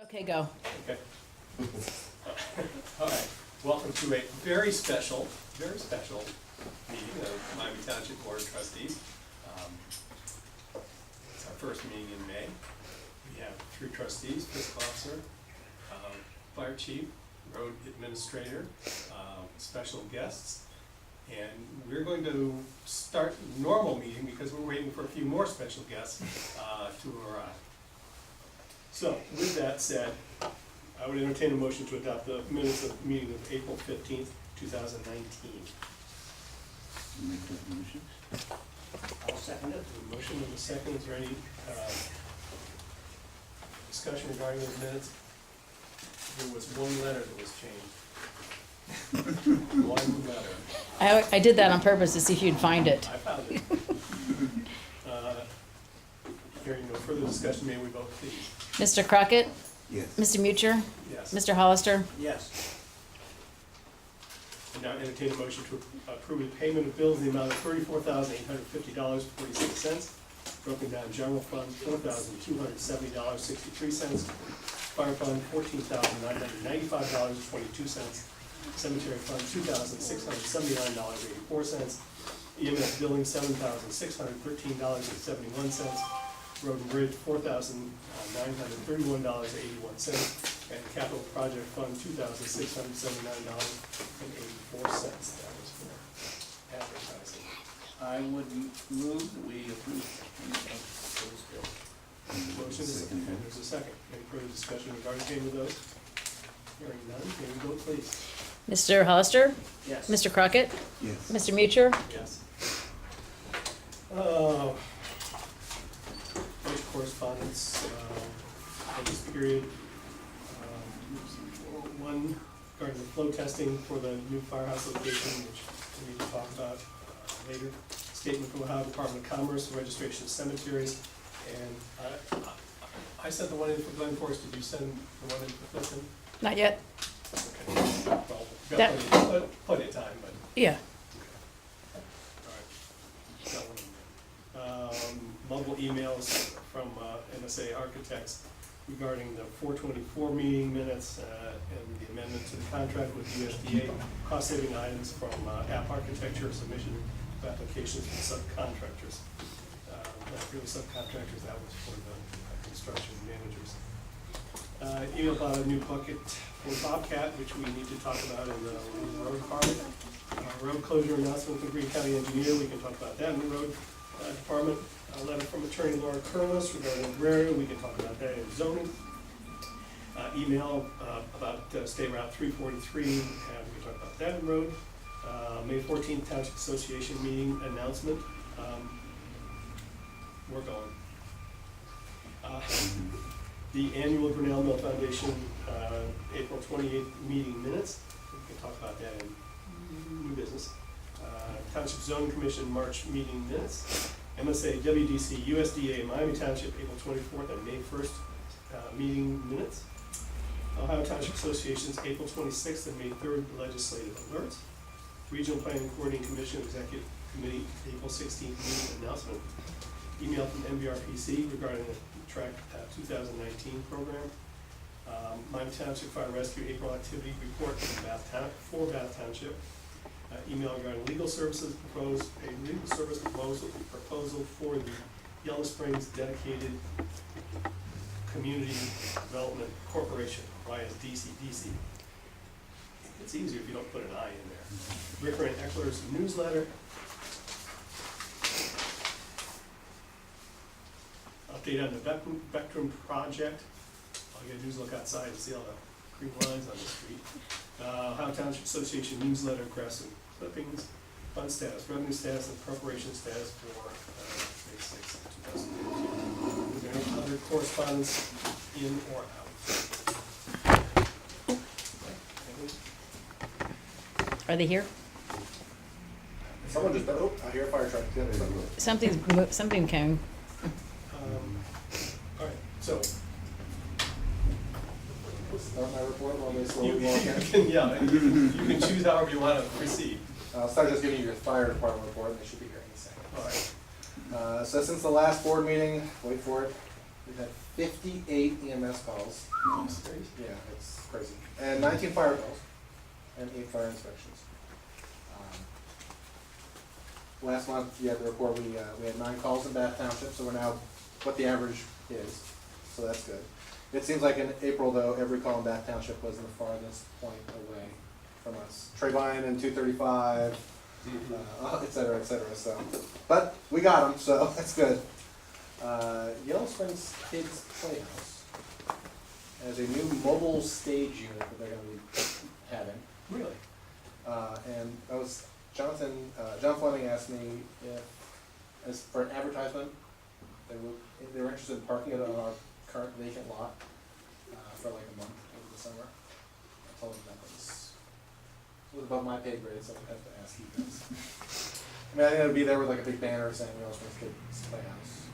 Okay, go. Okay. All right, welcome to a very special meeting of Miami Township Board of Trustees. It's our first meeting in May. We have 3 trustees, fiscal officer, fire chief, road administrator, special guests. And we're going to start the normal meeting because we're waiting for a few more special guests to arrive. So, with that said, I would entertain a motion to adopt the minutes of the meeting of April 15th, 2019. Make that motion. I'll second it. The motion and the second, is there any discussion regarding those minutes? There was one letter that was changed. One letter. I did that on purpose to see if you'd find it. I found it. Hearing no further discussion, may we vote please? Mr. Crockett? Yes. Mr. Mutcher? Yes. Mr. Hollister? Yes. And now entertain a motion to approve the payment of bills in the amount of $34,850.46, broken down general fund $4,270.63, fire fund $14,995.22, cemetery fund $2,679.84, EMS billing $7,613.71, road and bridge $4,931.81, and capital project fund $2,679.84. That was for advertising. I would move that we approve those bills. Motion is, and there's a second. Any further discussion regarding payment of those? Hearing none, may we vote please? Mr. Hollister? Yes. Mr. Crockett? Yes. Mr. Mutcher? Yes. Bunch of correspondence for this period. One regarding the flow testing for the new firehouse location, which we need to talk about later. Statement from Ohio Department of Commerce, registration of cemeteries, and I sent the one in for Glen Forest. Did you send the one in for Clifton? Not yet. Okay. Well, we've That- got plenty of time, but. Yeah. Got one. Multiple emails from MSA Architects regarding the 424 meeting minutes and the amendment to the contract with USDA, cost-saving items from app architecture, submission of applications from subcontractors. Not really subcontractors, that was for the construction managers. Email about a new bucket for Bobcat, which we need to talk about in the road department. Road closure announcement from Green County Engineer, we can talk about that in the road department. A letter from Attorney Laura Curlis regarding agrarian, we can talk about that in zoning. Email about State Route 343, we can talk about that in road. May 14th Township Association meeting announcement. We're going. The annual Grinnell Mill Foundation April 28th meeting minutes, we can talk about that in new business. Township Zone Commission March meeting minutes. MSA, WDC, USDA, Miami Township, April 24th and May 1st meeting minutes. Ohio Township Association's April 26th and May 3rd legislative alerts. Regional Planning Coordinating Commission Executive Committee, April 16th meeting announcement. Email from MVRPC regarding the track 2019 program. Miami Township Fire Rescue April activity report for Bath Township. Email regarding legal services proposed, a legal service proposal for the Yellow Springs Dedicated Community Development Corporation, DCDC. It's easier if you don't put an I in there. Ricker and Eckler's newsletter. Update on the Vectrum project. All you gotta do is look outside and see all the green lines on the street. Ohio Township Association newsletter, grass and clippings, fund status, revenue status, and preparation status for May 6th, 2019. Is there any other correspondence in or out? Are they here? Someone just, oh, I hear a fire truck. Something came. All right, so Start my report while they slowly you walk in. you can choose however you want to proceed. I'll start just giving you your fire department report, and they should be here in a second. All right. So since the last board meeting, wait for it, We've had 58 EMS calls. That's crazy. Yeah, it's crazy. And 19 fire calls and 8 fire inspections. Last month, you had the report, we had 9 calls in Bath Township, so we're now what the average is, so that's good. It seems like in April, though, every call in Bath Township was the farthest point away from us. Trayvine and 235, et cetera, so. But we got them, so that's good. Yellow Springs Kids Playhouse has a new mobile stage unit that they're gonna be having. Really? And that was John Fleming asked me if, as for an advertisement, they were interested in parking it on our current vacant lot for like a month over the summer. I told him that was above my pay grade, so I'd have to ask you guys. I mean, I think it would be there with like a big banner saying Yellow Springs Kids Playhouse.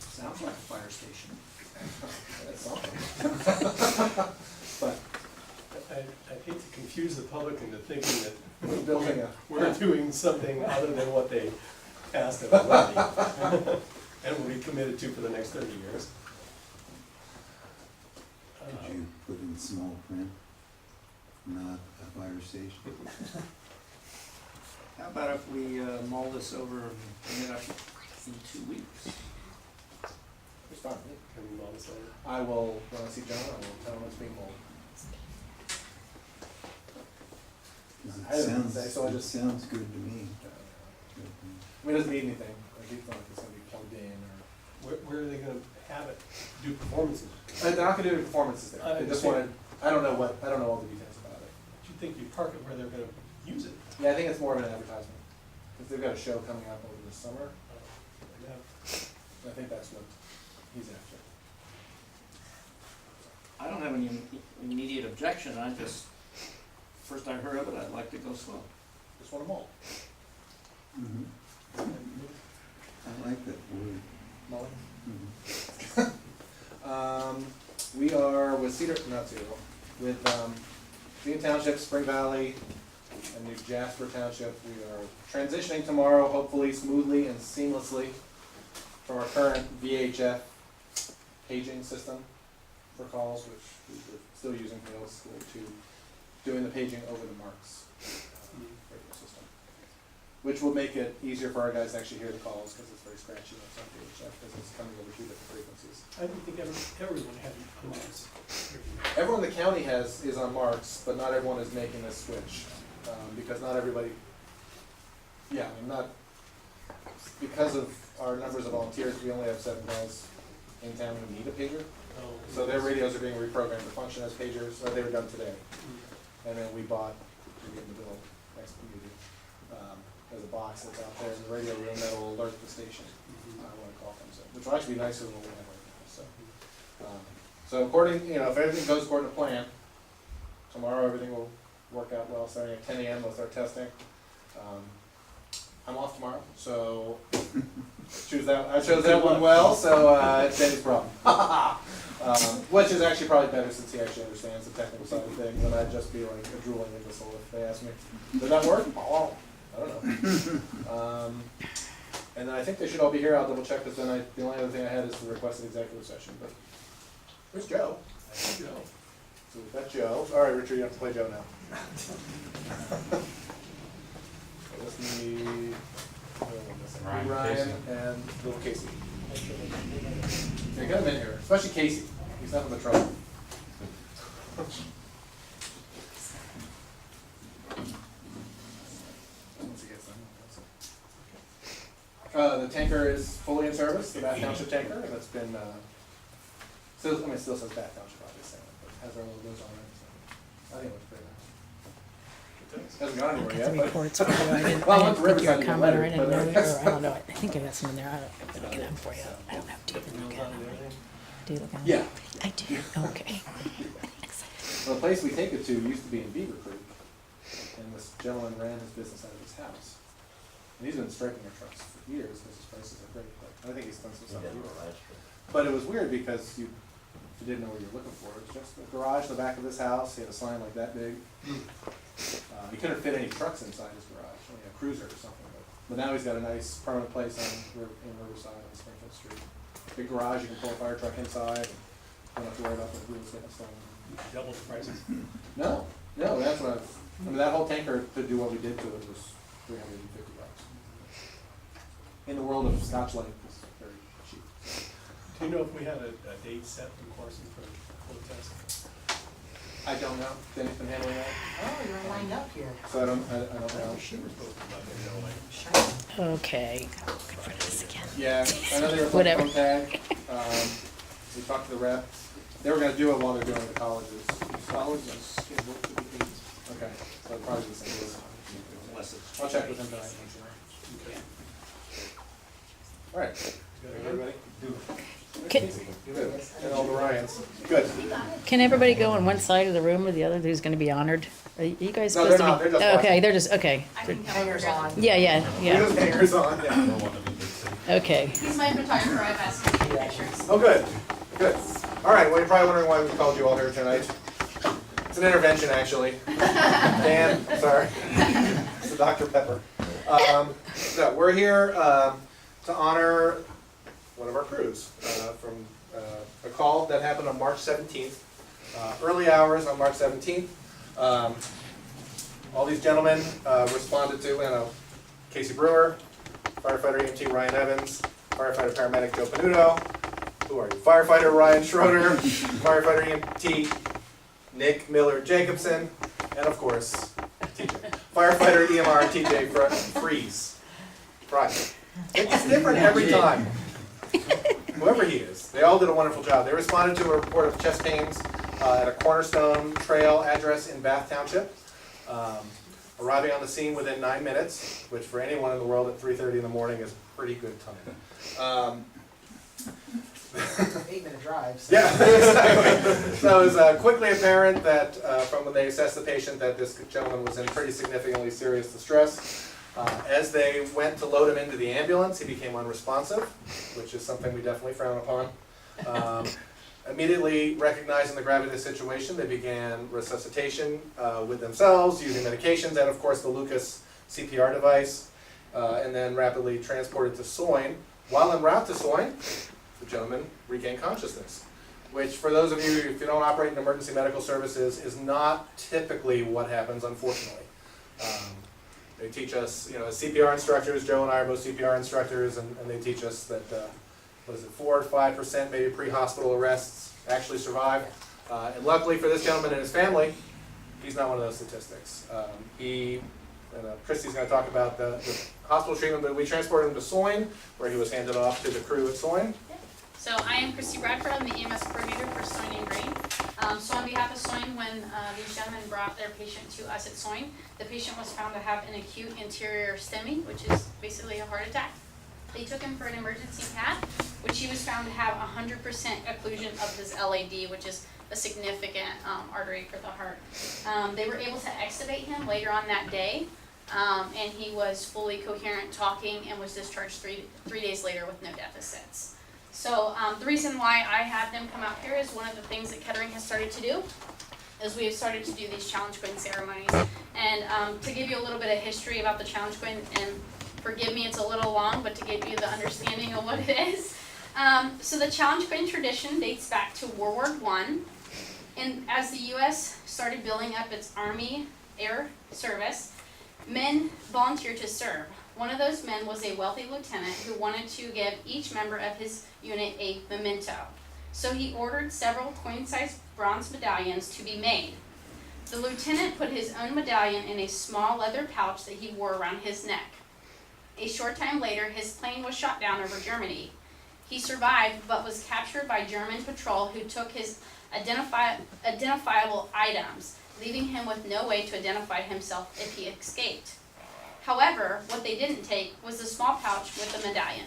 Sounds like a fire station. That's something. But I hate to confuse the public into thinking that we're building we're doing something other than what they asked of already. And will be committed to for the next 30 years. Could you put in small print, not a fire station? How about if we mull this over and bring it up in 2 weeks? it's fine. with me. Can we mull this over? I will, when I see John, I will tell him it's being molded. 'Cause I didn't say, so I it just- sounds good to me. I mean, it doesn't need anything, like, it's not like it's gonna be plugged in or. Where are they gonna have it, do performances? They're not gonna do any performances there, I they just understand. wanted, I don't know all the details about it. Do you think you park it where they're gonna use it? Yeah, I think it's more of an advertisement, because they've got a show coming up over the summer, Yeah. and I think that's what he's after. I don't have any immediate objection, first I heard of it, I'd like to go slow. Just want them all. Mhm. I like that word. Molly? Mhm. We are with with Cedar Township, Spring Valley, and New Jasper Township. We are transitioning tomorrow, hopefully smoothly and seamlessly, from our current VHF paging system for calls, which we're still using for the old school, to doing the paging over the Marks radio system, which will make it easier for our guys to actually hear the calls, because it's very scratchy on some VHF, because it's coming over 2 different frequencies. I didn't think everyone had a mouse. Everyone in the county is on Marks, but not everyone is making this switch, because not everybody, I mean, not, because of our numbers of volunteers, we only have 7 guys in town who need a pager. So their radios are being reprogrammed to function as pagers, or they were done today. And then we bought, we're getting the bill next meeting, there's a box that's out there in the radio room that will alert the station when a call comes in, which will actually be nicer than what we have right now, so. So according, if everything goes according to plan, tomorrow everything will work out well, starting at 10 a.m. we'll start testing. I'm off tomorrow, so I chose that one well, so it's Danny's problem. Which is actually probably better since he actually understands the technical side of things, and I'd just be like a drooling imbecile if they asked me, did that work? Oh, I don't know. And then I think they should all be here, I'll double check, because then the only other thing I had is the requested executive session, but where's Joe? So we've got Joe. All right, Richard, you have to play Joe now. So this need Ryan and little Casey. Yeah, get him in here, especially Casey. He's nothing but trouble. Once he gets done. The tanker is fully in service, the Bath Township tanker, that's been, still says Bath Township, obviously, but has our logos on it, so I think it looks pretty nice. Hasn't gone anywhere Got yet, the but. reports, but I didn't, Well, I once didn't put your Riverside comment or I did didn't know, the or letter. I don't know, I think I got some in there, I don't look at them for you, I don't have to even look at them. Do you look at them? Yeah. I do, okay. Well, the place we take it to used to be in Beaver Creek, and this gentleman ran his business out of his house. And he's been striking our trucks for years, because his prices are great, but I think he's done some stuff. But it was weird, because if you didn't know what you were looking for, it was just the garage in the back of his house, he had a sign like that big. He couldn't fit any trucks inside his garage, only a cruiser or something, but But now he's got a nice permanent place in Riverside on Springfield Street. Big garage, you can pull a fire truck inside, don't have to worry about the wheels getting stolen. Double the prices. No, that's what I mean, that whole tanker to do what we did to it was $350. In the world of Scotch Light, it's very cheap. Do you know if we had a date set from Corson for the test? I don't know, Denny's been handling that, Oh, you're lined up here. so I don't know. She was supposed to let me know, like, Okay, go for this again. Yeah, I know they were playing Whatever. phone tag, we talked to the rep, they were gonna do it while they're doing the colleges. College is scheduled for the eighth, Okay, so probably the same. unless it's. I'll check with him tonight. All right, everybody? Can, Good, and all the Ryans, good. can everybody go on one side of the room or the other who's gonna be honored? Are you guys No, supposed they're to be? not. They're just Oh, okay, watching. they're just, okay. Hangers on. Yeah, yeah, We yeah, just hangers on, yeah. okay. He's my photographer, I've asked him to take pictures. Oh, good, good. All right, well, you're probably wondering why we called you all here tonight. It's an intervention, actually. Dan, sorry. It's the Dr. Pepper. So we're here to honor one of our crews from a call that happened on March 17th, early hours on March 17th. All these gentlemen responded to, Casey Brewer, firefighter EMT Ryan Evans, firefighter paramedic Joe Panuto. Who are you? Firefighter Ryan Schroeder, firefighter EMT Nick Miller Jacobson, and of course, TJ. Firefighter EMR TJ Freeze. Right. It's different every time. Whoever he is, they all did a wonderful job. They responded to a report of chest pains at a Cornerstone Trail address in Bath Township. Arriving on the scene within 9 minutes, which for anyone in the world at 3:30 in the morning is pretty good time. 8-minute drive. So. Yeah, exactly. So it was quickly apparent that from when they assessed the patient that this gentleman was in pretty significantly serious distress. As they went to load him into the ambulance, he became unresponsive, which is something we definitely frown upon. Immediately recognizing the gravity of the situation, they began resuscitation with themselves, using medications, and of course the Lucas CPR device, and then rapidly transported to Soin. While en route to Soin, the gentleman regained consciousness, which for those of you, if you don't operate in emergency medical services, is not typically what happens, unfortunately. They teach us, as CPR instructors, Joe and I are both CPR instructors, and they teach us that, 4 or 5% maybe pre-hospital arrests actually survive. And luckily for this gentleman and his family, he's not one of those statistics. Christy's going to talk about the hospital treatment, but we transported him to Soin, where he was handed off to the crew at Soin. So I am Christy Bradford, I'm the EMS coordinator for Soin and Green. So on behalf of Soin, when these gentlemen brought their patient to us at Soin, the patient was found to have an acute anterior STEMI, which is basically a heart attack. They took him for an emergency cath, which he was found to have 100% occlusion of his LAD, which is a significant artery for the heart. They were able to extubate him later on that day, and he was fully coherent, talking, and was discharged three days later with no deficits. So the reason why I had them come out here is one of the things that Kettering has started to do is we have started to do these challenge quinn ceremonies. And to give you a little bit of history about the challenge quinn, and forgive me, it's a little long, but to give you the understanding of what it is. So the challenge quinn tradition dates back to World War I. And as the U.S. started building up its Army Air Service, men volunteered to serve. One of those men was a wealthy lieutenant who wanted to give each member of his unit a memento. So he ordered several coin-sized bronze medallions to be made. The lieutenant put his own medallion in a small leather pouch that he wore around his neck. A short time later, his plane was shot down over Germany. He survived, but was captured by German patrol who took his identifiable items, leaving him with no way to identify himself if he escaped. However, what they didn't take was the small pouch with the medallion.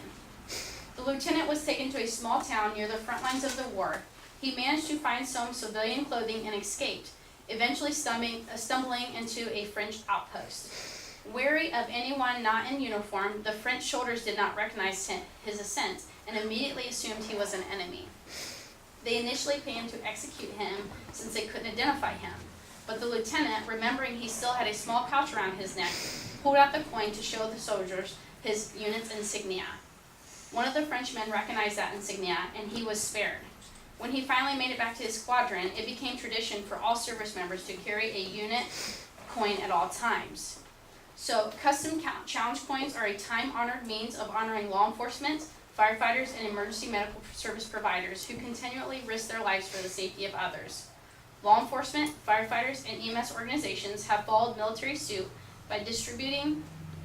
The lieutenant was taken to a small town near the front lines of the war. He managed to find some civilian clothing and escaped, eventually stumbling into a French outpost. Wary of anyone not in uniform, the French soldiers did not recognize his ascent and immediately assumed he was an enemy. They initially planned to execute him since they couldn't identify him. But the lieutenant, remembering he still had a small pouch around his neck, pulled out the coin to show the soldiers his unit's insignia. One of the Frenchmen recognized that insignia, and he was spared. When he finally made it back to his squadron, it became tradition for all service members to carry a unit coin at all times. So custom challenge coins are a time-honored means of honoring law enforcement, firefighters, and emergency medical service providers who continually risk their lives for the safety of others. Law enforcement, firefighters, and EMS organizations have followed military suit by distributing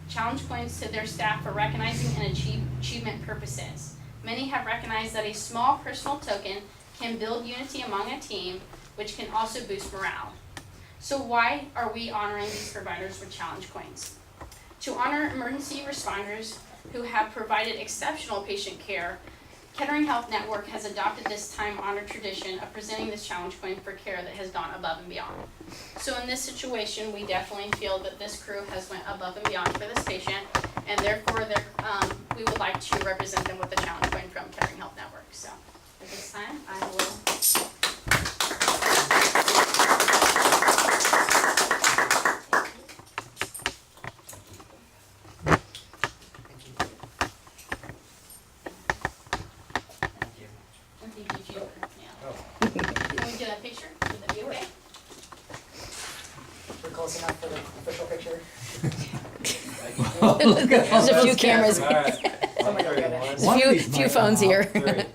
challenge coins to their staff for recognizing and achievement purposes. Many have recognized that a small personal token can build unity among a team, which can also boost morale. So why are we honoring these providers with challenge coins? To honor emergency responders who have provided exceptional patient care, Kettering Health Network has adopted this time-honored tradition of presenting this challenge coin for care that has gone above and beyond. So in this situation, we definitely feel that this crew has went above and beyond for this patient, and therefore we would like to represent them with the challenge coin from Kettering Health Network. So at this time, I will. Can we get a picture? Would that be okay? We're close enough for the official picture. There's a few cameras, Somebody will get it. there's a few phones here. Perfect.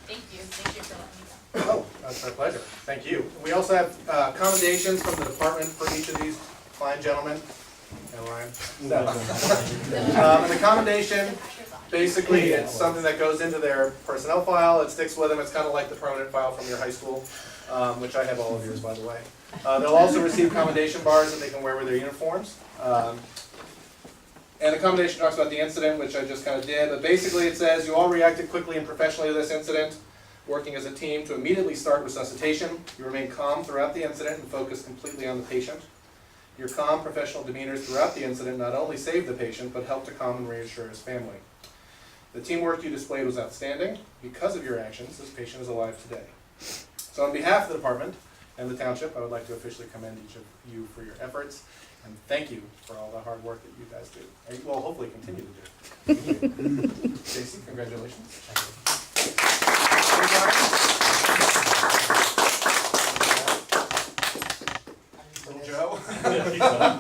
Thank you for letting me go. Oh, that's my pleasure. Thank you. We also have commendations from the department for each of these fine gentlemen. And Ryan. And the commendation, basically, it's something that goes into their personnel file. It sticks with them. It's kind of like the permanent file from your high school, which I have all of yours, by the way. They'll also receive commendation bars that they can wear with their uniforms. And the commendation talks about the incident, which I just kind of did. But basically, it says, you all reacted quickly and professionally to this incident, working as a team to immediately start resuscitation. You remained calm throughout the incident and focused completely on the patient. Your calm, professional demeanors throughout the incident not only saved the patient, but helped to calm and reassure his family. The teamwork you displayed was outstanding. Because of your actions, this patient is alive today. So on behalf of the department and the township, I would like to officially commend each of you for your efforts, and thank you for all the hard work that you guys do. And you will hopefully continue to do. Stacy, congratulations. Little Joe. There we go. Now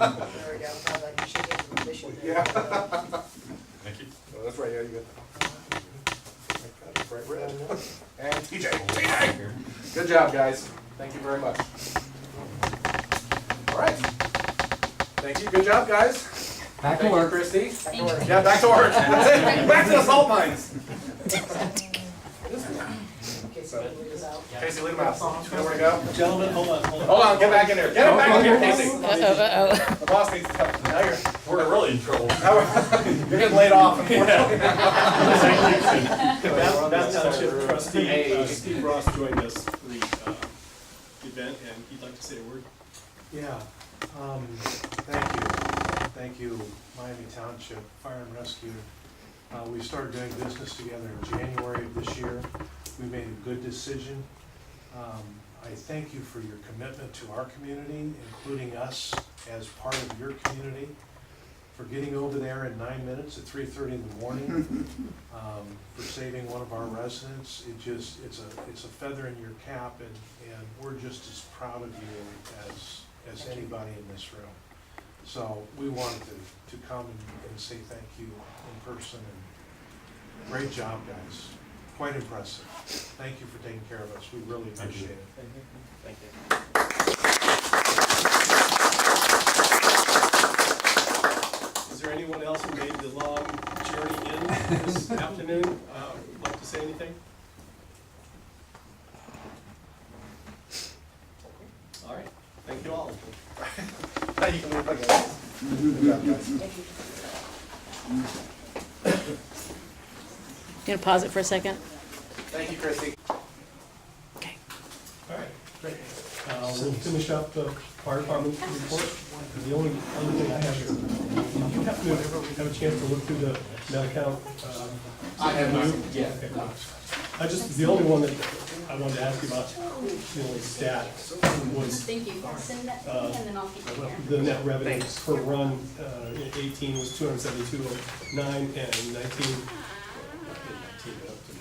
that you should get the mission. Yeah. Thank you. Oh, that's right, yeah, you got that. Bright red. And TJ. Good job, guys. Thank you very much. All right. Thank you. Good job, guys. Back Thank you, Christy. Back to work. Yeah, back to work. That's it. Back to the salt mines. Okay, so lead us out. Casey, lead them out. You know where to go? Gentlemen, hold on. Hold on, get back in there. Get him back in here, Casey. Uh-oh. The boss needs to come. Now you're We're really in trouble. you're getting laid off. Unfortunately. Bath Township trustee, Steve Ross joined us for the event, and he'd like to say a word. Yeah, thank you, Miami Township Fire and Rescue. We started doing business together in January of this year. We made a good decision. I thank you for your commitment to our community, including us as part of your community, for getting over there in 9 minutes at 3:30 in the morning, for saving one of our residents. It's a feather in your cap, and we're just as proud of you as anybody in this room. So we wanted to come and say thank you in person, and great job, guys. Quite impressive. Thank you for taking care of us. We really appreciate it. Thank you. Is there anyone else who made the long journey in this afternoon, would like to say anything? All right, thank you all. Now you can leave again. Good job, guys. You gonna pause it for a second? Thank you, Christy. Okay. All right, great. We'll finish up the fire department report. The only other thing I have here, did you happen to have a chance to look through the net account? I have not. Yeah. Okay. The only one that I wanted to ask you about the only stat was Thank you. Send that to me and then I'll keep it here. the net revenue per run, in 18 was 272.09 and 19.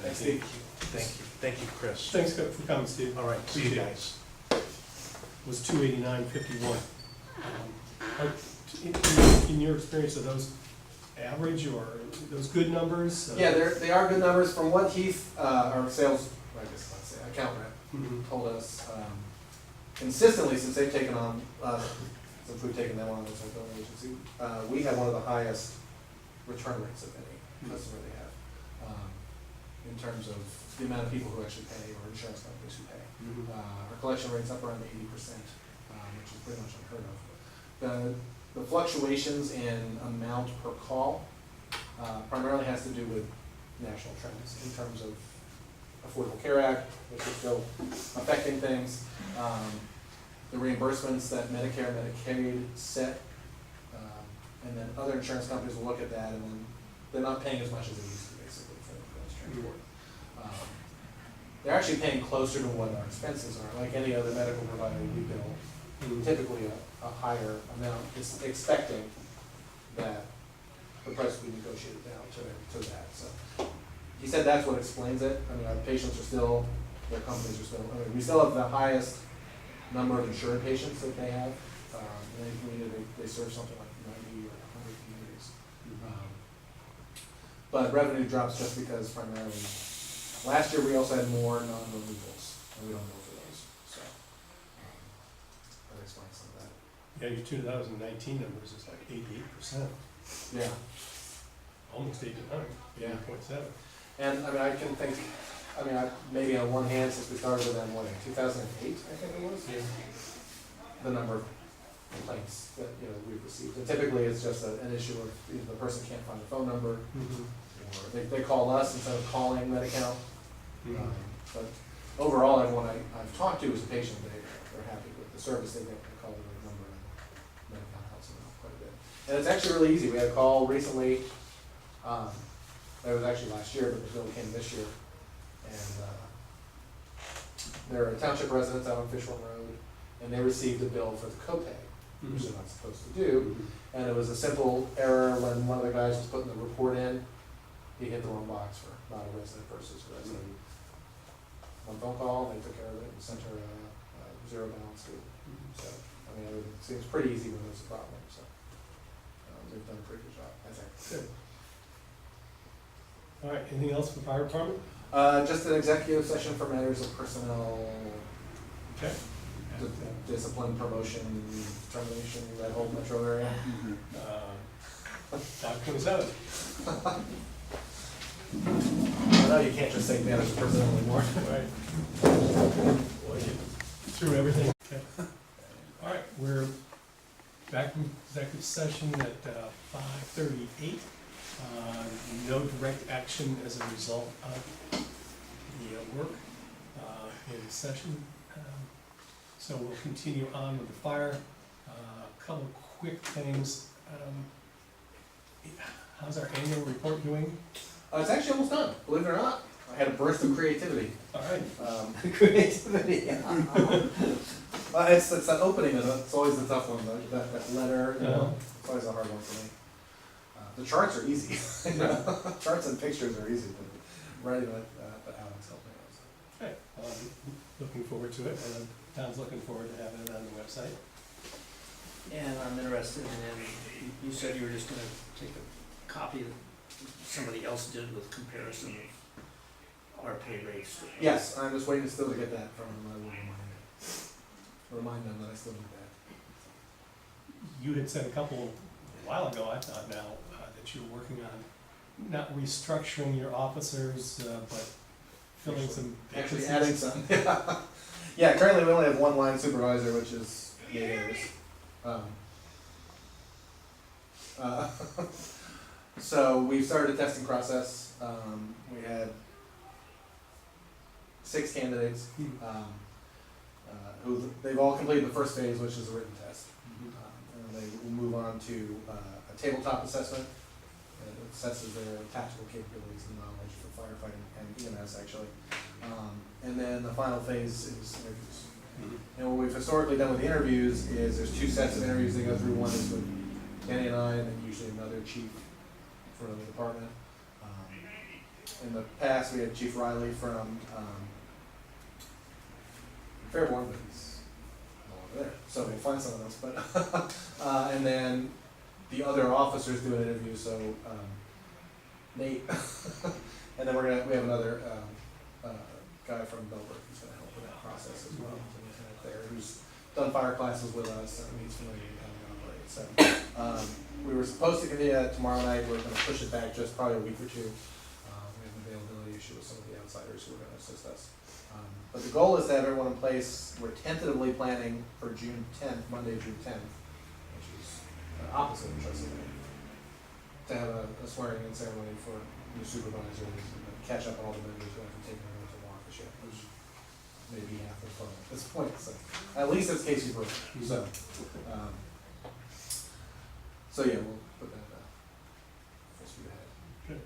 Thanks, Steve. Thank you, Chris. Thanks for coming, Steve. All right, see you Appreciate it. guys. Was 289.51. In your experience, are those average or those good numbers? Yeah, they are good numbers from what Heath, our sales, I guess let's say, account rep, Mhm. told us, consistently since they've taken on, since we've taken them on as our billing agency, we have one of the highest return rates of any customer they have, in terms of the amount of people who actually pay or insurance companies who pay. Mhm. Our collection rate's up around 80%, which is pretty much unheard of. The fluctuations in amount per call primarily has to do with national trends in terms of Affordable Care Act, which is still affecting things, the reimbursements that Medicare and Medicaid set, and then other insurance companies will look at that and then they're not paying as much as they used to basically for mass transport. They're actually paying closer to what our expenses are, like any other medical provider we bill, typically a higher amount, is expecting that the price will be negotiated down to that, so. He said that's what explains it. I mean, our patients are still, their companies are still, I mean, we still have the highest number of insured patients that they have. In any community, they serve something like 90 or 100 communities. But revenue drops just because primarily, last year we also had more non-removals, and we don't go for those, so. That explains some of that. Yeah, your 2019 numbers is like 88%, Yeah, almost 89, Yeah. 8.7. and I mean, I can think, I mean, maybe on one hand, since we started with them, what, in 2008, I think it was? The number of complaints that, we've received. And typically, it's just an issue of either the person can't find the phone number, or they call us instead of calling Medi-Cal. But overall, everyone I've talked to as a patient, they're happy with the service. They get to call the right number, and Medi-Cal helps them out quite a bit. And it's actually really easy. We had a call recently, that was actually last year, but the bill came this year. And they're a township residents out on Fishhorn Road, and they received a bill for the copay, which they're not supposed to do. And it was a simple error when one of the guys was putting the report in, he hit the wrong box for not a resident versus a resident. One phone call, they took care of it and sent her a zero balance due. So, I mean, it seems pretty easy when there's a problem, so they've done a pretty good job, I think. Good. All right, anything else for the fire department? Just an executive session for matters of personnel, Okay. discipline, promotion, termination, that whole metro area. 527. I know you can't just say matters of personnel anymore. Right. Well, you threw everything. Okay. All right, we're back in executive session at 5:38. No direct action as a result of the work in session. So we'll continue on with the fire. A couple quick things. How's our annual report doing? It's actually almost done, believe it or not. I had a burst of creativity. All right. Creativity. It's that opening, it's always the tough one, though, that letter, it's always a hard one for me. The charts are easy. Charts and pictures are easy, but writing it, Alex helped me out. So. Okay, looking forward to it, and Tom's looking forward to having it on the website. And I'm interested in, you said you were just gonna take a copy that somebody else did with comparison of our pay rates. Yes, I'm just waiting still to get that from them. I will remind them that I still need that. You had said a while ago, I thought now, that you were working on not restructuring your officers, but filling some Actually vacancies. adding some. Yeah, currently we only have one line supervisor, which is Gators. So we started a testing process. We had 6 candidates who they've all completed the first phase, which is a written test. And they will move on to a tabletop assessment. It assesses their tactical capabilities and knowledge for firefighting and EMS actually. And then the final phase is interviews. And what we've historically done with the interviews is there's two sets of interviews they go through. One is with Danny and I, and then usually another chief from the department. In the past, we had Chief Riley from Fairborn, but he's no longer there, so we'll find someone else. But and then the other officers do an interview, so Nate, and then we have another guy from Belleville who's going to help with that process as well. So he's kind of there, who's done fire classes with us, and he's familiar with how we operate. So we were supposed to continue that tomorrow night. We're going to push it back just probably a week or two. We have an availability issue with some of the outsiders who are going to assist us. But the goal is to have everyone in place. We're tentatively planning for June 10th, Monday, June 10th, which is opposite of Trustees, to have a swearing-in ceremony for new supervisors and catch up all the members who haven't taken their oath of office yet, which may be half the fun at this point. So at least it's Casey's birthday. So yeah, we'll put that full speed ahead.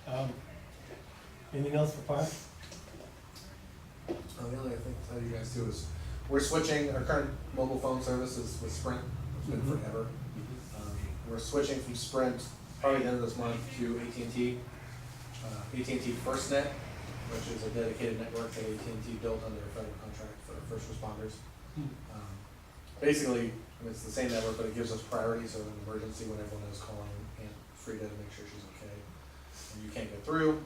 Okay. Anything else for fire? The only thing to tell you guys too is we're switching our current mobile phone services with Sprint. It's been forever. We're switching from Sprint probably the end of this month to AT&T. AT&T FirstNet, which is a dedicated network that AT&T built under a federal contract for first responders. Basically, it's the same network, but it gives us priority. So in an emergency, when everyone is calling Aunt Frida to make sure she's okay, and you can't get through,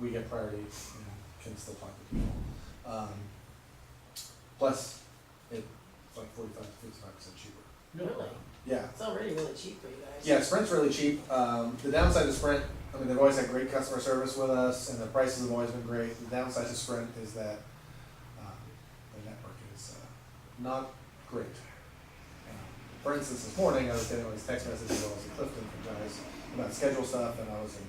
we get priority and can still talk to people. Plus, it's like 45 to 55% cheaper. Really? Yeah. It's already really cheap for you guys. Yeah, Sprint's really cheap. The downside to Sprint, I mean, they've always had great customer service with us, and the prices have always been great. The downside to Sprint is that the network is not great. For instance, this morning I was getting all these text messages while I was in Clifton from guys about schedule stuff, and I was in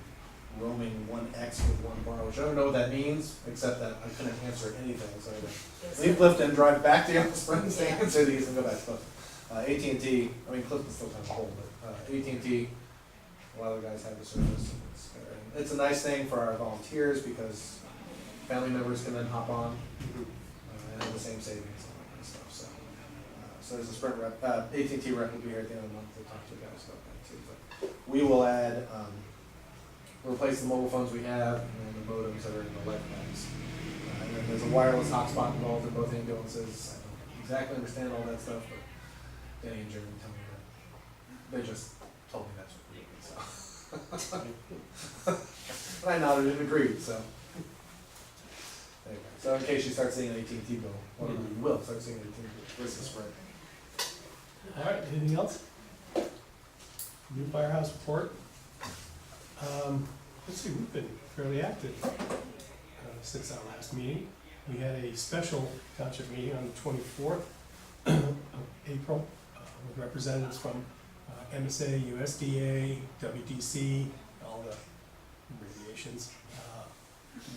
roaming 1X with one bar, which I don't know what that means, except that I couldn't answer anything. So I had to leave Clifton, drive back to the Sprint to answer these, and go back to Clifton. AT&T, I mean, Clifton's still kind of cold, but AT&T, a lot of the guys have the service. And it's a nice thing for our volunteers because family members can then hop on and have the same savings and all that kind of stuff. So there's a Sprint rep, AT&T rep will be here at the end of the month to talk to you guys about that too. But we will add, replace the mobile phones we have and the modems that are in the life packs. And then there's a wireless hotspot involved in both ambulances. I don't exactly understand all that stuff, but Danny and Jeremy tell me that. They just told me that's what we're doing, so. And I nodded and agreed, so. Anyway, so in case you start seeing an AT&T bill, or you will start seeing an AT&T bill, this is Sprint. All right, anything else? New firehouse report. Let's see, we've been fairly active since our last meeting. We had a special township meeting on the 24th of April with representatives from MSA, USDA, WDC, all the abbreviations.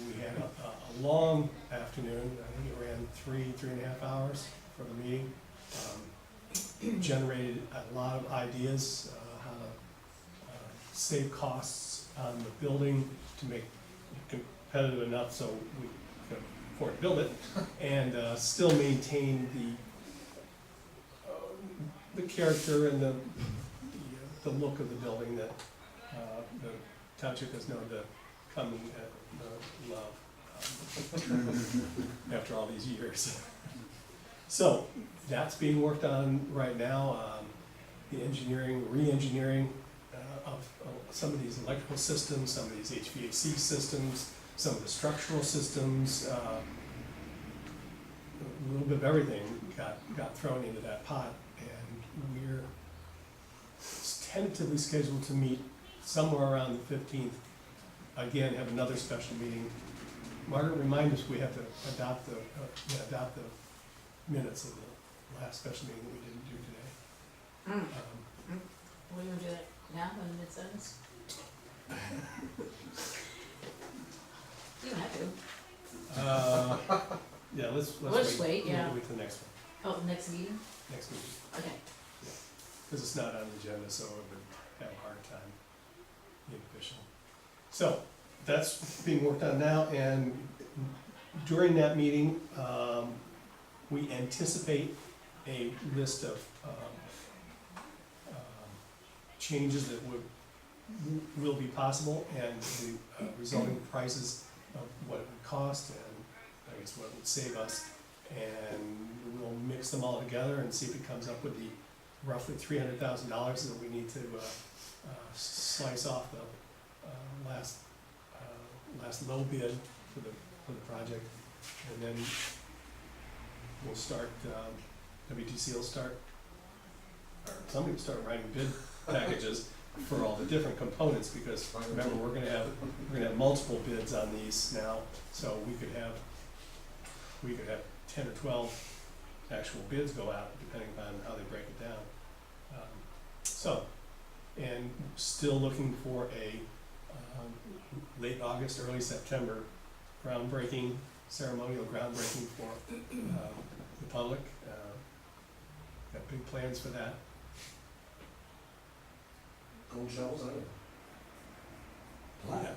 We had a long afternoon. I think it ran 3.5 hours for the meeting. Generated a lot of ideas how to save costs on the building to make it competitive enough so we can afford to build it and still maintain the character and the look of the building that the township has known to come and love after all these years. So that's being worked on right now. The re-engineering of some of these electrical systems, some of these HVAC systems, some of the structural systems, a little bit of everything got thrown into that pot, and we're tentatively scheduled to meet somewhere around the 15th. Again, have another special meeting. Margaret, remind us we have to adopt the minutes of the last special meeting that we didn't do today. We're gonna do that now in mid-sentence? You don't have to. Yeah, let's We'll just wait, yeah. We'll wait till the next one, Oh, next meeting? next meeting, Okay. because it's not on the agenda, so it would have a hard time being official. So, that's being worked on now, and during that meeting, we anticipate a list of changes that will be possible, and the resulting prices of what it would cost, and I guess what it would save us. And we'll mix them all together and see if it comes up with the roughly $300,000 that we need to slice off the last low bid for the project. And then we'll start, WTC will start, or somebody will start writing bid packages for all the different components, because remember, we're gonna have multiple bids on these now, so we could have 10 or 12 actual bids go out, depending upon how they break it down. And still looking for a late August, early September groundbreaking, ceremonial groundbreaking for the public. Got big plans for that. Gold shovels, Yeah.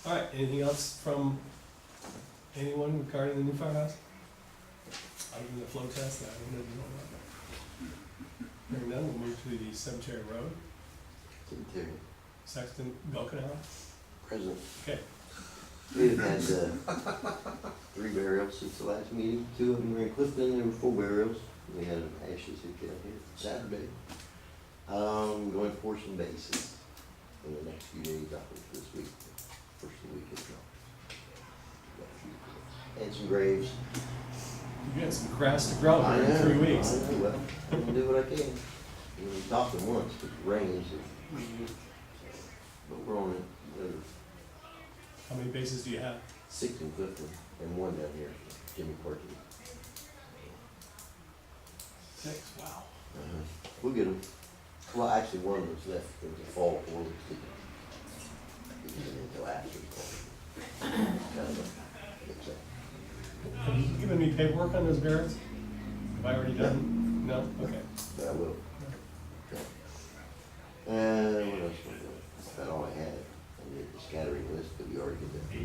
All right, anything else from anyone regarding the new firehouse? Other than the flow test, I don't know about that. Hearing none, we'll move to the Cemetery Road. Cemetery. Sexton Belknap. President. Okay. We've had 3 burials since the last meeting. 2 of them were in Clifton. There were 4 burials. We had an ashes who came here Saturday. Going for some bases in the next few days, I hope this week, first of the week is gone. And some graves. You got some grass to grow here in 3 weeks. I know, well, I'm gonna do what I can. We talked them once, but it rains, but we're on it. How many bases do you have? 6 in Clifton and 1 down here, Jimmy Parker. 6, wow. We'll get them. Well, actually, 1 was left in the fall for us to get until after the fall. Kind of a mix-up. Have you given me paperwork on those burials? Have I already done? No? Okay. But I will. Okay. What else was there? That's about all I had. I did the scattering list, but you already did that for me.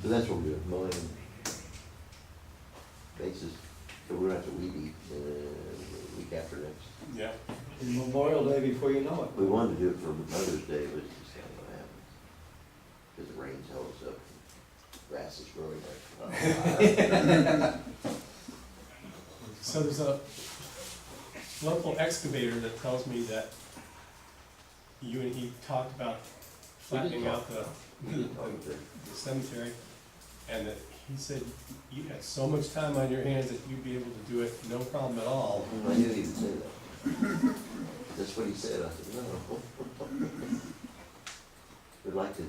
So that's what we're doing, mowing bases. So we're gonna have to weed eat the week after next. Yeah. Memorial Day before you know it. We wanted to do it for Mother's Day, but it's just not gonna happen. Because the rains held us up. Grass is growing there. So there's a local excavator that tells me that you and he talked about flattening out the cemetery, and that he said you had so much time on your hands that you'd be able to do it no problem at all. I knew he would say that. That's what he said. I said, no. We'd like to,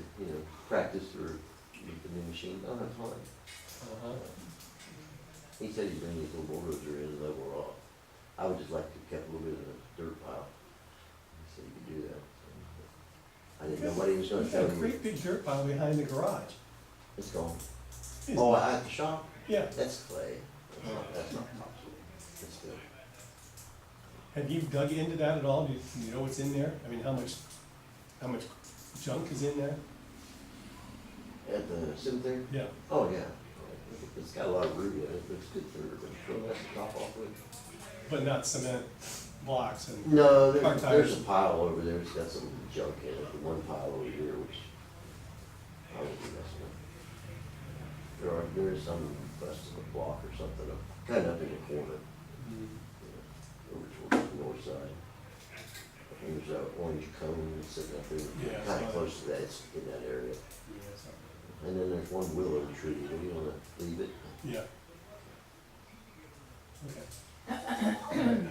practice or get the new machine. Oh, that's fine. He said he'd bring his little bulldozer in and level off. I would just like to keep a little bit of a dirt pile. He said he could do that. I didn't know what he was gonna You've tell got a me. great big dirt pile behind the garage. It's gone. Is Oh, it? at the shop? Yeah. That's clay. That's not topsoil. That's good. Have you dug into that at all? Do you know what's in there? I mean, how much junk is in there? At the cemetery? Yeah. Oh, yeah. It's got a lot of root in it, but it's good for throwing that top off with. But not cement blocks and. No, car there's tires. a pile over there, it's got some junk in it, the one pile over here, which I won't be messing with. There is some busted a block or something, kind of up in the corner, over towards the north side. And there's an orange cone that's sitting up there, Yeah, kind I of saw close to that, it's in that area. And then there's one willow tree, do you wanna leave it? Yeah. Okay. I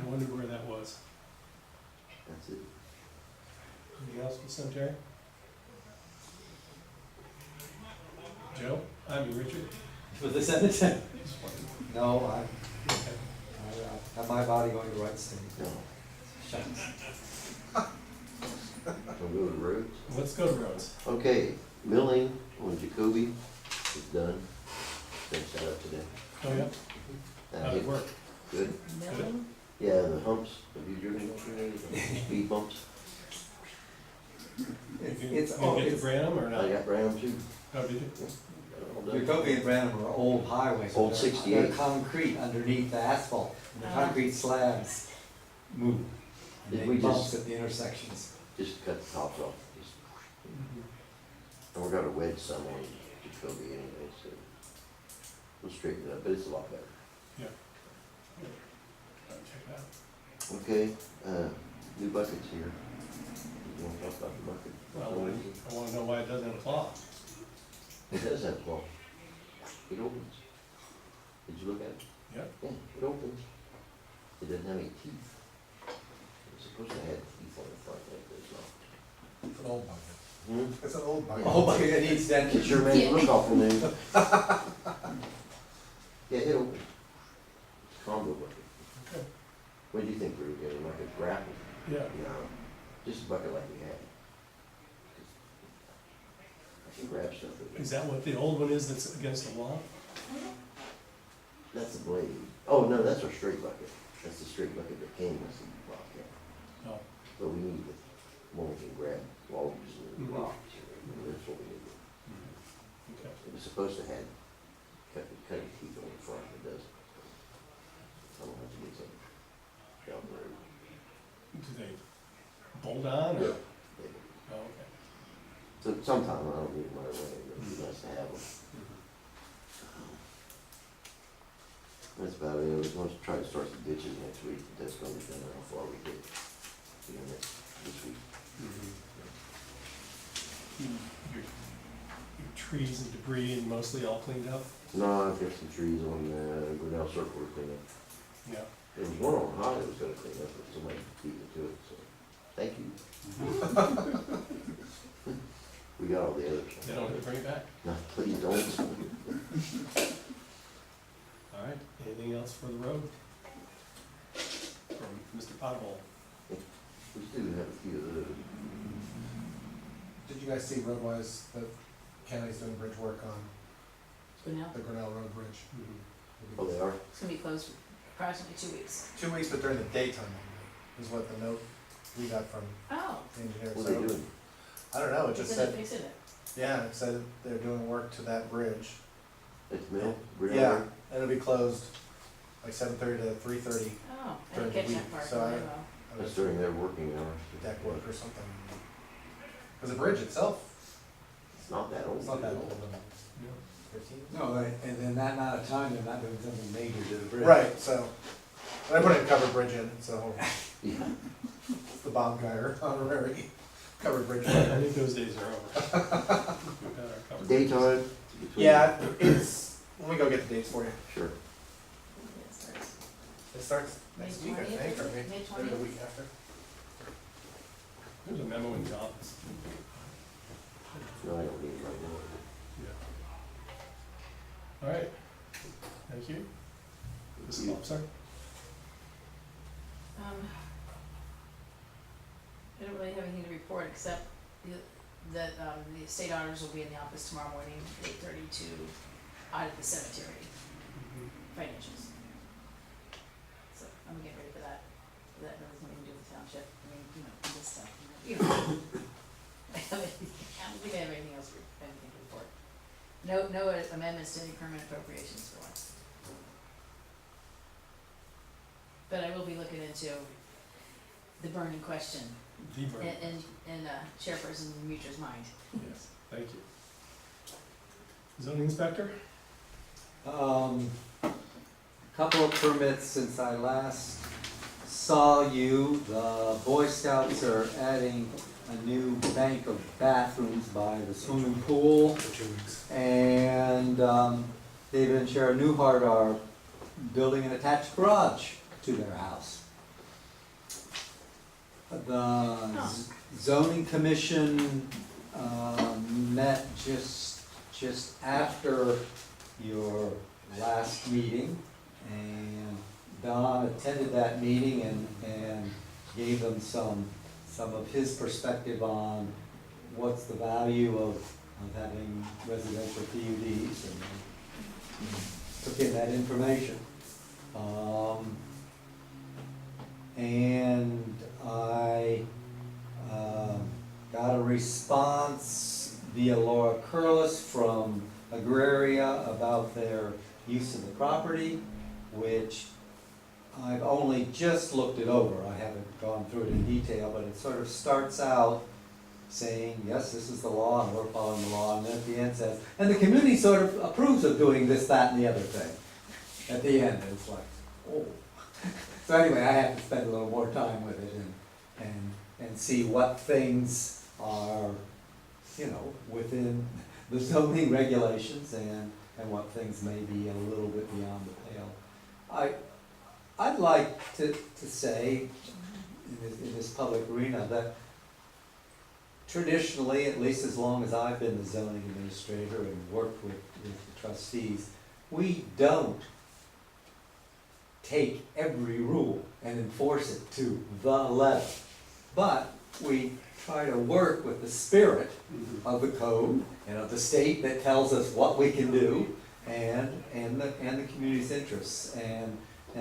wondered where that was. That's it. Anything else for the cemetery? Joe? I mean, Richard? With the cemetery? No, Okay. I have my body going to Wright State. No, Shucks. wanna go to the roads? Let's go to roads. Okay, milling on Jacoby is done. Finished that up today. Oh, yeah? How'd it It- work? Good. Milling? Yeah, the humps, have you driven over there, the speed bumps? It's, You get to it's, Branham or I not? got Brown too. Oh, did you? Utopia and Branham are old highways. Old They're- 68. They're concrete underneath the asphalt, and the concrete slabs move. And Did they we bumps just- at the intersections. Just cut the tops off. Just- And we're gonna wedge some on Jacoby anyway, so we'll straighten it up, but it's a lot better. Check it out. Okay, new buckets here. You wanna talk about the bucket? Well, I wanna know why it doesn't have a claw. It does have a claw. It opens. Did you look at it? Yep. Yeah, it opens. It doesn't have any teeth. It's supposed to have teeth on the front end, but it's not. It's an old bucket. Hmm? It's an old bucket. Oh, but it needs that. It sure made it look awful new. Yeah, it opens. Combo bucket. Okay. What do you think we were getting, like a grapple? Yeah. No, just a bucket like we had. I can grab stuff with it. Is that what the old one is that's against the wall? That's the blade. Oh, no, that's our straight bucket. That's the straight bucket that came with the Bobcat. Oh, But we need the one we can grab logs and Mhm. rocks, and that's what we need. okay. It was supposed to have cutting teeth on the front, it doesn't. So I'll have to get some down the road. Do they bolt on or? Yeah. Oh, okay. So sometime I don't need them right away, but it'd be nice to have them. That's about it. I was going to try to start some ditches next week, but that's gonna be done how far we get. This week. Your trees and debris and mostly all cleaned up? No, I've got some trees on Grinnell Circle to clean up. Yeah. There was one on high that was gonna clean up, but somebody beat me to it, so, thank you. We got all the others. They don't have to bring it back. No, please don't. All right, anything else for the road? From Mr. Pothole? We still have a few of those. Did you guys see roadwise that county's doing bridge work on Good now. the Grinnell Road Bridge? Oh, they are? It's gonna be closed for approximately 2 weeks. 2 weeks, but during the daytime only, is what the note we got from Oh, the engineer. What are they So, doing? I don't know, it just fixing it, said, fixing it. yeah, it said they're doing work to that bridge. At the mill? Yeah, and it'll be closed like 7:30 to 3:30. Oh, I During didn't the catch that week, part, so but I- I will. That's during their working hours. Deck work or something. Because the bridge itself, It's not that old. it's not that old. No. 15? No, and in that amount of time, they're not doing something major to the bridge. Right, so, and I put a covered bridge in, so Yeah. it's the Bob Geyer honorary covered bridge. I think those days are over. We've got our cover. Daytime? between- Yeah, it's, let me go get the dates for you. Sure. It starts It starts May next week, I 20th, think, or May maybe 20th? the week after. There's a memo in the office. No, I don't need it right now. Yeah. All right, thank you. Ms. Klopser? I don't really have anything to report, except that the state auditors will be in the office tomorrow morning, 8:30 to audit the cemetery financials. So I'm getting ready for that. That has nothing to do with the township, I mean, you know, this stuff, you know. I don't think I have anything else, anything to report. No amendments to any permanent appropriations for once. But I will be looking into the burning question The burn. in Chairperson Mutual's mind. Yes, thank you. Zoning inspector? Couple of permits since I last saw you. The Boy Scouts are adding a new bank of bathrooms by the swimming pool. For 2 weeks. And David and Sharon Newhart are building an attached garage to their house. The zoning commission met just after your last meeting, and Don attended that meeting and gave them some of his perspective on what's the value of having residential PUDs, and took in that information. And I got a response via Laura Curlis from Agraria about their use of the property, which I've only just looked it over. I haven't gone through it in detail, but it sort of starts out saying, yes, this is the law, and we're following the law, and then at the end says, and the community sort of approves of doing this, that, and the other thing. At the end, it's like, oh. So anyway, I have to spend a little more time with it and see what things are, you know, within the zoning regulations and what things may be a little bit beyond the pale. I'd like to say in this public arena that traditionally, at least as long as I've been the zoning administrator and worked with the trustees, we don't take every rule and enforce it to the letter. But we try to work with the spirit of the code and of the state that tells us what we can do and the community's interests. And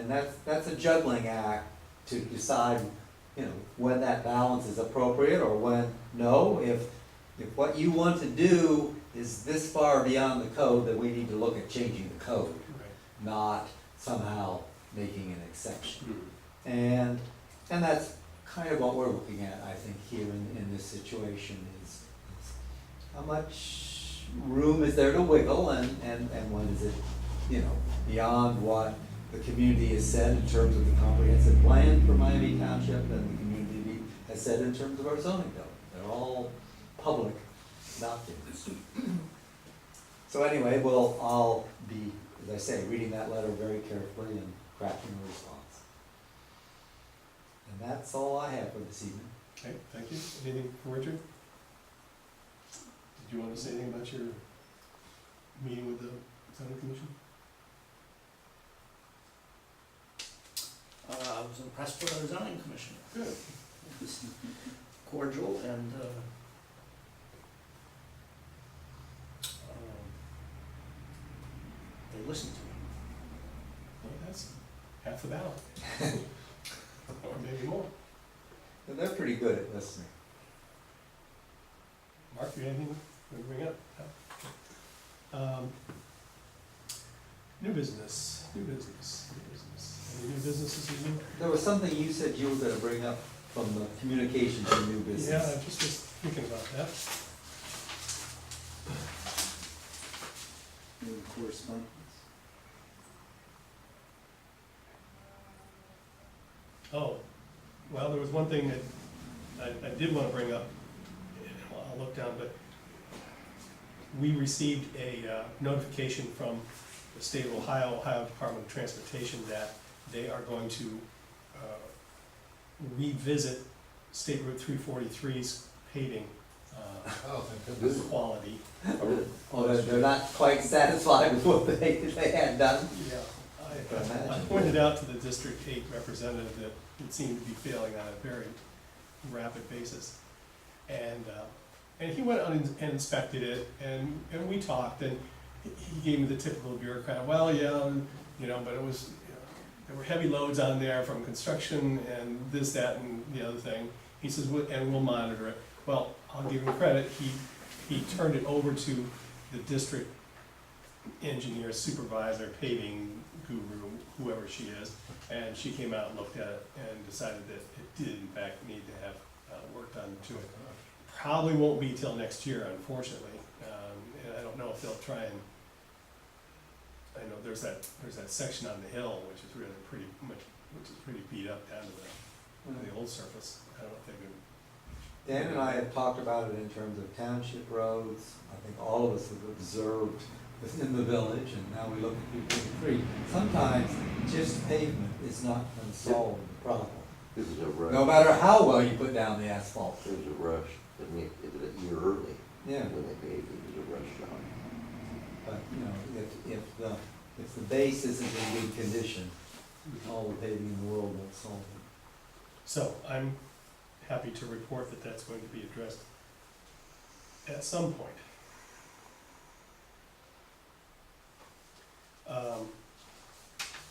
that's a juggling act to decide, you know, when that balance is appropriate or when, no, if what you want to do is this far beyond the code, then we need to look at changing the code, not somehow making an exception. And that's kind of what we're looking at, I think, here in this situation is how much room is there to wiggle and when is it, you know, beyond what the community has said in terms of the comprehensive plan for Miami Township and the community has said in terms of our zoning code. They're all public documents. So anyway, I'll be, as I say, reading that letter very carefully and crafting a response. And that's all I have for this evening. Okay, thank you. Anything for Richard? Did you want to say anything about your meeting with the zoning commission? I was impressed with our zoning commissioner. Good. It was cordial and, they listened to me. Well, that's half the battle. Or maybe more. And they're pretty good at listening. Mark, you have anything to bring up? New business. Any new business this evening? There was something you said you were gonna bring up from the communications and new business. Yeah, I just was thinking about that. Any correspondence? Oh, well, there was one thing that I did want to bring up. I'll look down, but we received a notification from the state of Ohio Department of Transportation that they are going to revisit State Route 343's paving quality. Oh, they're not quite satisfied with what they had done? Yeah. can imagine. I pointed out to the District 8 representative that it seemed to be failing on a very rapid basis. And he went out and inspected it, and we talked, and he gave me the typical bureaucrat, well, yeah, you know, but it was, you know, there were heavy loads on there from construction and this, that, and the other thing. He says, and we'll monitor it. Well, I'll give him credit, he turned it over to the district engineer, supervisor, paving guru, whoever she is, and she came out and looked at it and decided that it did in fact need to have work done to it. Probably won't be till next year, unfortunately, and I don't know if they'll try and, I know there's that section on the hill, which is really pretty beat up down to the old surface. I don't know if they can. Dan and I have talked about it in terms of township roads. I think all of us have observed within the village, and now we look at 253. Sometimes just pavement is not going to solve the problem. This is a rush. No matter how well you put down the asphalt. It was a rush. I mean, it was a year early. Yeah. When they paved it, it was a rush job. But, you know, if the base isn't in good condition, all the paving in the world won't solve it. So I'm happy to report that that's going to be addressed at some point.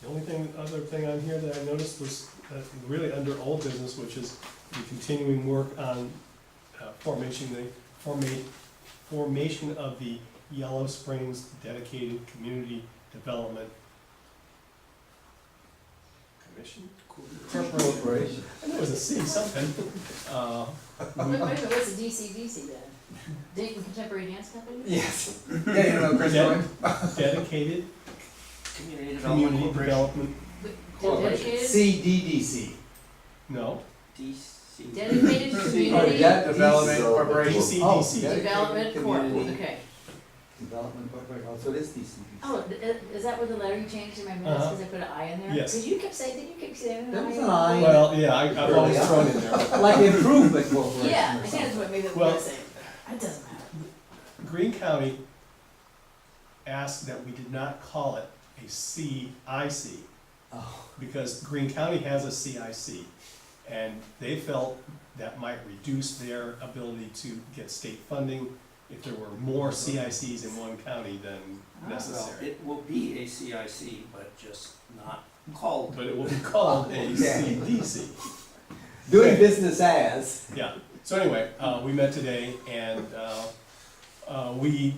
The only other thing on here that I noticed was really under old business, which is the continuing work on formation of the Yellow Springs Dedicated Community Development Commission? Corporation. I know it was a C something. Wait a minute, what's the DCDC then? Dayton Contemporary Dance Company? Yes. Yeah, you know, Chris Ded- Ryan. Dedicated Community Development Community Corporation. Development, Dedicated, CDDC. no, DC. dedicated Oh, community Debt Development Diesel. Corporation. Oh, DCDC. yeah. development corp, Community. okay. Development Corporation, oh, so it is DCDC. Oh, is that what the letter you changed in my minutes, Uh-huh. cause I put an I in there? Yes. Cause you kept saying, didn't you keep saying There an I? was an I. Well, yeah, I've always thrown in there. Like Improvement Corporation Yeah, or I think something. that's what maybe Well- we were saying, that doesn't matter. Green County asked that we did not call it a CIC, Oh, because Green County has a CIC, and they felt that might reduce their ability to get state funding if there were more CICs in one county than Well, necessary. it will be a CIC, but just not called. But it will be called a CDC. doing business as. Yeah, so anyway, we met today and, we,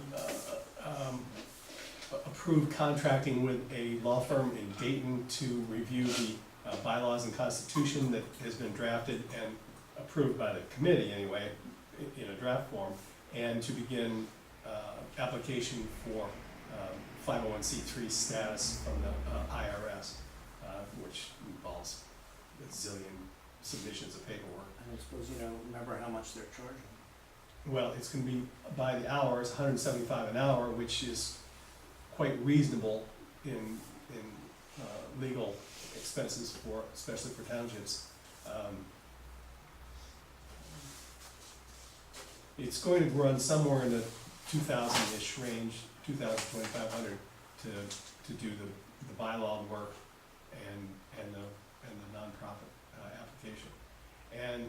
approved contracting with a law firm in Dayton to review the bylaws and constitution that has been drafted and approved by the committee anyway, in a draft form, and to begin, application for, 501c3 status from the IRS, which involves a zillion submissions of paperwork. I suppose you don't remember how much they're charging. Well, it's gonna be by the hour, it's $175 an hour, which is quite reasonable in legal expenses for, especially for townships. It's going to run somewhere in the 2,000-ish range, 2,500 to do the bylaw work and the nonprofit application. And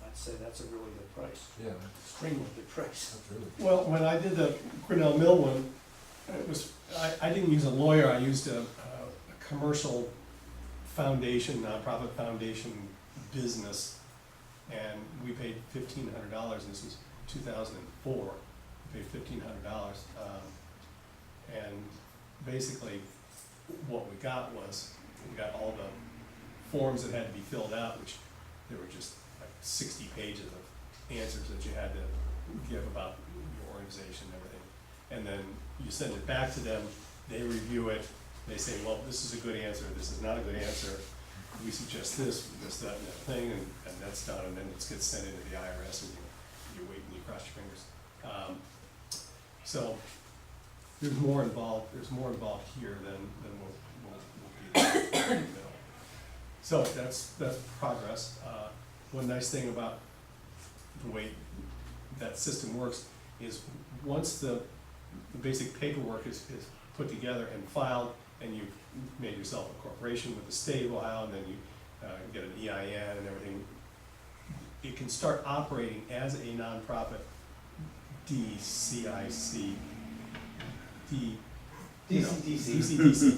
I'd say that's a really good price, Yeah, extremely good price. that's really. well, when I did the Grinnell Mill one, it was, I didn't use a lawyer, I used a commercial foundation, nonprofit foundation business, and we paid $1,500, and this was 2004, we paid $1,500. And basically, what we got was, we got all the forms that had to be filled out, which there were just like 60 pages of answers that you had to give about your organization and everything. And then you send it back to them, they review it, they say, well, this is a good answer, this is not a good answer, we suggest this, that, and that thing, and that's done, and then it gets sent into the IRS, and you wait and you cross your fingers. So, there's more involved here than will be in the middle. So, that's progress. One nice thing about the way that system works is once the basic paperwork is put together and filed, and you've made yourself a corporation with the state of Ohio, and then you get an EIN and everything, it can start operating as a nonprofit DCIC, DCDC,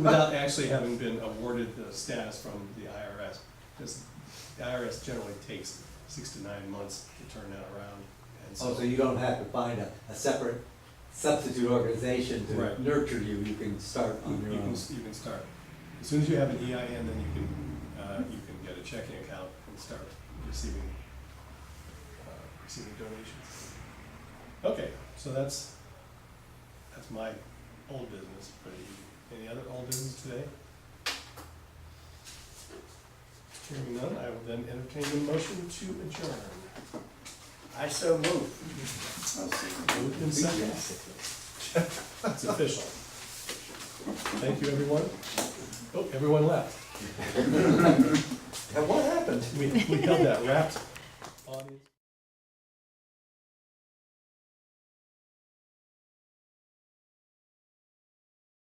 without actually having been awarded the status from the IRS, because the IRS generally takes 6 to 9 months to turn that around, and Oh, so you don't have to find a separate substitute organization to Right. nurture you, you can start on your you own. can start. As soon as you have an EIN, then you can get a checking account and start receiving donations. Okay, so that's my old business. Any other old business today? Hearing none, I will then entertain a motion to adjourn. I so move. Moved and seconded. It's official. Thank you, everyone. Oh, everyone left. And what happened? We held that wrapped